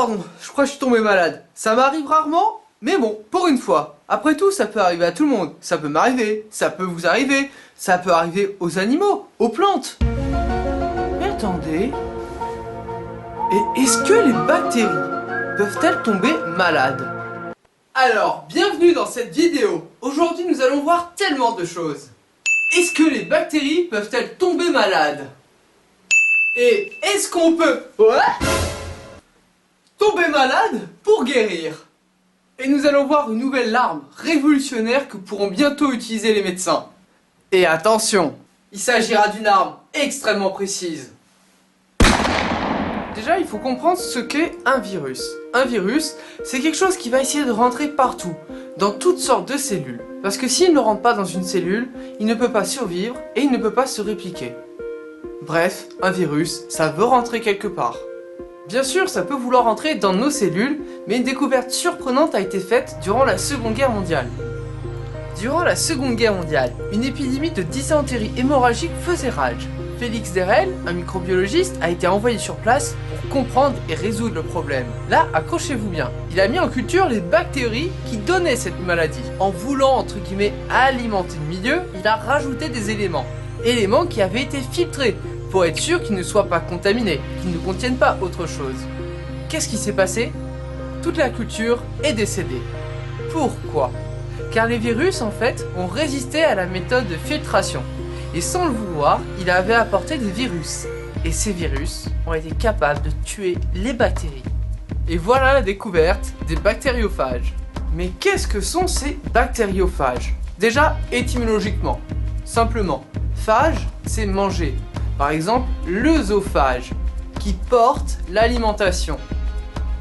pardon, je crois que je suis tombé malade. Ça m'arrive rarement, mais bon, pour une fois. Après tout, ça peut arriver à tout le monde. Ça peut m'arriver, ça peut vous arriver, ça peut arriver aux animaux, aux plantes. Mais attendez... Et est-ce que les bactéries peuvent-elles tomber malades? Alors, bienvenue dans cette vidéo. Aujourd'hui, nous allons voir tellement de choses. Est-ce que les bactéries peuvent-elles tomber malades? Et est-ce qu'on peut... tomber malade pour guérir? Et nous allons voir une nouvelle arme révolutionnaire que pourront bientôt utiliser les médecins. Et attention, il s'agira d'une arme extrêmement précise. Déjà, il faut comprendre ce qu'est un virus. Un virus, c'est quelque chose qui va essayer de rentrer partout, dans toutes sortes de cellules. Parce que s'il ne rentre pas dans une cellule, il ne peut pas survivre et il ne peut pas se répliquer. Bref, un virus, ça veut rentrer quelque part. Bien sûr, ça peut vouloir rentrer dans nos cellules, mais une découverte surprenante a été faite durant la Seconde Guerre mondiale. Durant la Seconde Guerre mondiale, une épidémie de dysenterie hémorragique faisait rage. Félix Derel, un microbiologiste, a été envoyé sur place pour comprendre et résoudre le problème. Là, accrochez-vous bien, il a mis en culture les bactéries qui donnaient cette maladie. En voulant, entre guillemets, alimenter le milieu, il a rajouté des éléments qui avaient été filtrés, pour être sûr qu'ils ne soient pas contaminés, qu'ils ne contiennent pas autre chose. Qu'est-ce qui s'est passé? Toute la culture est décédée. Pourquoi? Car les virus, en fait, ont résisté à la méthode de filtration. Et sans le vouloir, il avait apporté des virus. Et ces virus ont été capables de tuer les bactéries. Et voilà la découverte des bactériophages. Mais qu'est-ce que sont ces bactériophages? Déjà, étymologiquement, simplement, phage, c'est manger. Par exemple, l'œsophage, qui porte l'alimentation.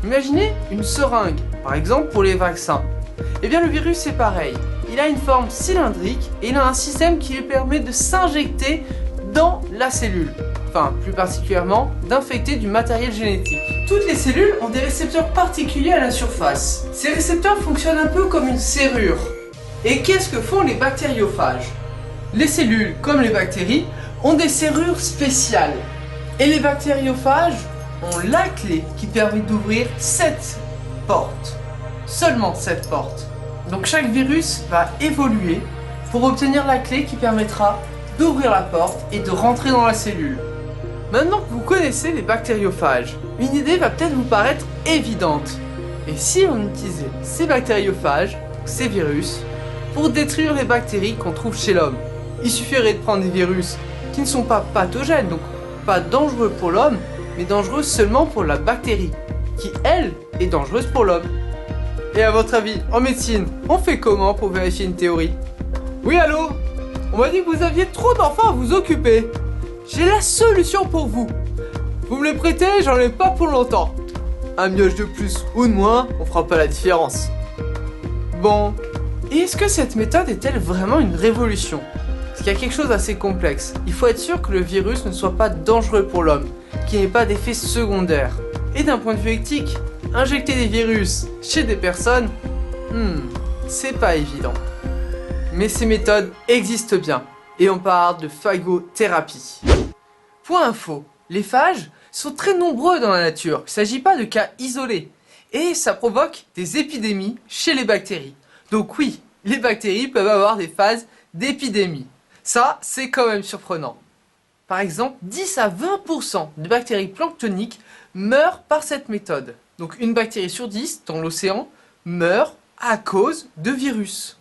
Imaginez une seringue, par exemple pour les vaccins. Eh bien le virus c'est pareil, il a une forme cylindrique et il a un système qui lui permet de s'injecter dans la cellule. Enfin, plus particulièrement, d'infecter du matériel génétique. Toutes les cellules ont des récepteurs particuliers à la surface. Ces récepteurs fonctionnent un peu comme une serrure. Et qu'est-ce que font les bactériophages? Les cellules, comme les bactéries, ont des serrures spéciales. Et les bactériophages ont la clé qui permet d'ouvrir cette porte. Seulement cette porte. Donc chaque virus va évoluer pour obtenir la clé qui permettra d'ouvrir la porte et de rentrer dans la cellule. Maintenant que vous connaissez les bactériophages, une idée va peut-être vous paraître évidente. Et si on utilisait ces bactériophages, ces virus, pour détruire les bactéries qu'on trouve chez l'homme? Il suffirait de prendre des virus qui ne sont pas pathogènes, donc pas dangereux pour l'homme, mais dangereux seulement pour la bactérie, qui elle est dangereuse pour l'homme. Et à votre avis, en médecine, on fait comment pour vérifier une théorie? Oui, allô? On m'a dit que vous aviez trop d'enfants à vous occuper. J'ai la solution pour vous. Vous me les prêtez, j'en ai pas pour longtemps. Un mioche de plus ou de moins, on fera pas la différence. Bon, et est-ce que cette méthode est-elle vraiment une révolution? Parce qu'il y a quelque chose d'assez complexe. Il faut être sûr que le virus ne soit pas dangereux pour l'homme, qu'il n'y ait pas d'effets secondaires. Et d'un point de vue éthique, injecter des virus chez des personnes, c'est pas évident. Mais ces méthodes existent bien, et on parle de phagothérapie. Point info, les phages sont très nombreux dans la nature, il ne s'agit pas de cas isolés. Et ça provoque des épidémies chez les bactéries. Donc oui, les bactéries peuvent avoir des phases d'épidémie. Ça, c'est quand même surprenant. Par exemple, 10 à 20% de bactéries planctoniques meurent par cette méthode. Donc une bactérie sur 10 dans l'océan meurt à cause de virus.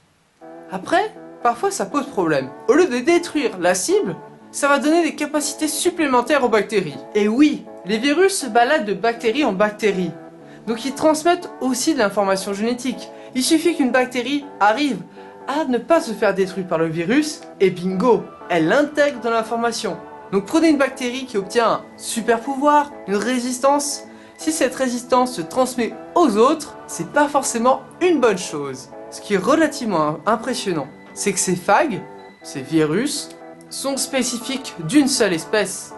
Après, parfois ça pose problème. Au lieu de détruire la cible, ça va donner des capacités supplémentaires aux bactéries. Et oui, les virus se baladent de bactérie en bactérie. Donc ils transmettent aussi de l'information génétique. Il suffit qu'une bactérie arrive à ne pas se faire détruire par le virus, et bingo, elle l'intègre dans l'information. Donc prenez une bactérie qui obtient un super pouvoir, une résistance. Si cette résistance se transmet aux autres, c'est pas forcément une bonne chose. Ce qui est relativement impressionnant, c'est que ces phages, ces virus, sont spécifiques d'une seule espèce.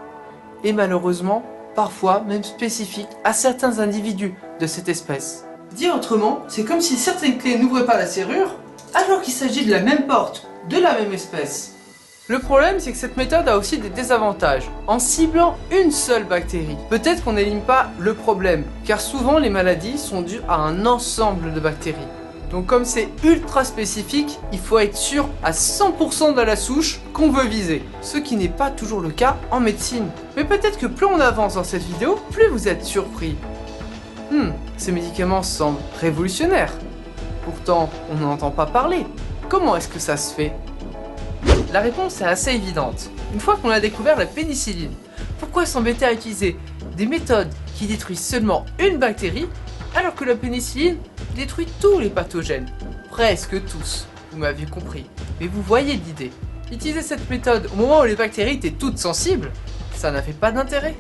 Et malheureusement, parfois même spécifiques à certains individus de cette espèce. Dit autrement, c'est comme si certaines clés n'ouvraient pas la serrure, alors qu'il s'agit de la même porte, de la même espèce. Le problème, c'est que cette méthode a aussi des désavantages. En ciblant une seule bactérie, peut-être qu'on n'élimine pas le problème, car souvent les maladies sont dues à un ensemble de bactéries. Donc comme c'est ultra spécifique, il faut être sûr à 100% de la souche qu'on veut viser, ce qui n'est pas toujours le cas en médecine. Mais peut-être que plus on avance dans cette vidéo, plus vous êtes surpris. Ces médicaments semblent révolutionnaires. Pourtant, on n'en entend pas parler. Comment est-ce que ça se fait ? La réponse est assez évidente. Une fois qu'on a découvert la pénicilline, pourquoi s'embêter à utiliser des méthodes qui détruisent seulement une bactérie alors que la pénicilline détruit tous les pathogènes? Presque tous, vous m'avez compris. Mais vous voyez l'idée. Utiliser cette méthode au moment où les bactéries étaient toutes sensibles, ça n'avait pas d'intérêt.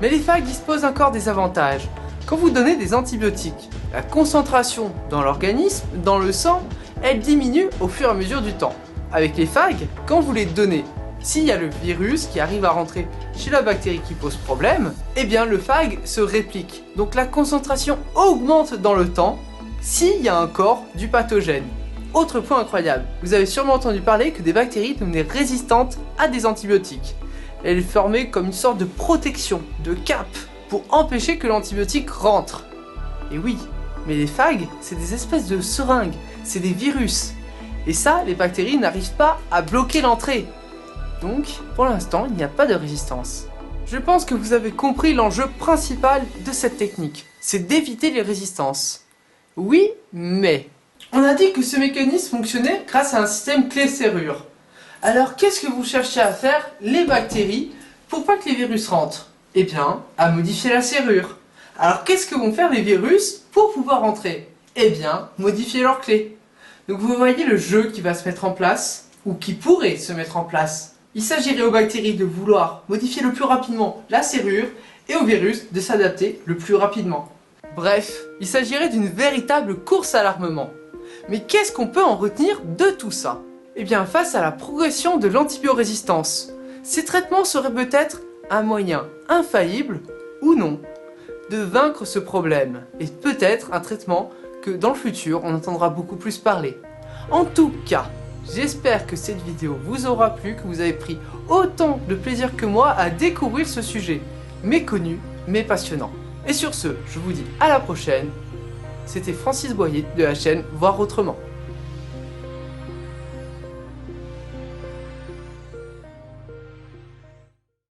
Mais les phages disposent encore des avantages. Quand vous donnez des antibiotiques, la concentration dans l'organisme, dans le sang, elle diminue au fur et à mesure du temps. Avec les phages, quand vous les donnez, s'il y a le virus qui arrive à rentrer chez la bactérie qui pose problème, eh bien le phage se réplique. Donc la concentration augmente dans le temps s'il y a encore du pathogène. Autre point incroyable, vous avez sûrement entendu parler que des bactéries devenaient résistantes à des antibiotiques. Elles formaient comme une sorte de protection, de cape, pour empêcher que l'antibiotique rentre. Et oui, mais les phages, c'est des espèces de seringues, c'est des virus. Et ça, les bactéries n'arrivent pas à bloquer l'entrée. Donc, pour l'instant, il n'y a pas de résistance. Je pense que vous avez compris l'enjeu principal de cette technique, c'est d'éviter les résistances. Oui, mais... On a dit que ce mécanisme fonctionnait grâce à un système clé-serrure. Alors, qu'est-ce que vous cherchez à faire, les bactéries, pour pas que les virus rentrent? Eh bien, à modifier la serrure. Alors, qu'est-ce que vont faire les virus pour pouvoir rentrer? Eh bien, modifier leur clé. Donc vous voyez le jeu qui va se mettre en place, ou qui pourrait se mettre en place. Il s'agirait aux bactéries de vouloir modifier le plus rapidement la serrure, et aux virus de s'adapter le plus rapidement. Bref, il s'agirait d'une véritable course à l'armement. Mais qu'est-ce qu'on peut en retenir de tout ça? Eh bien, face à la progression de l'antibiorésistance, ces traitements seraient peut-être un moyen infaillible, ou non, de vaincre ce problème, et peut-être un traitement que dans le futur on entendra beaucoup plus parler. En tout cas, j'espère que cette vidéo vous aura plu, que vous avez pris autant de plaisir que moi à découvrir ce sujet, méconnu mais passionnant. Et sur ce, je vous dis à la prochaine. C'était Francis Boyer de la chaîne Voir Autrement.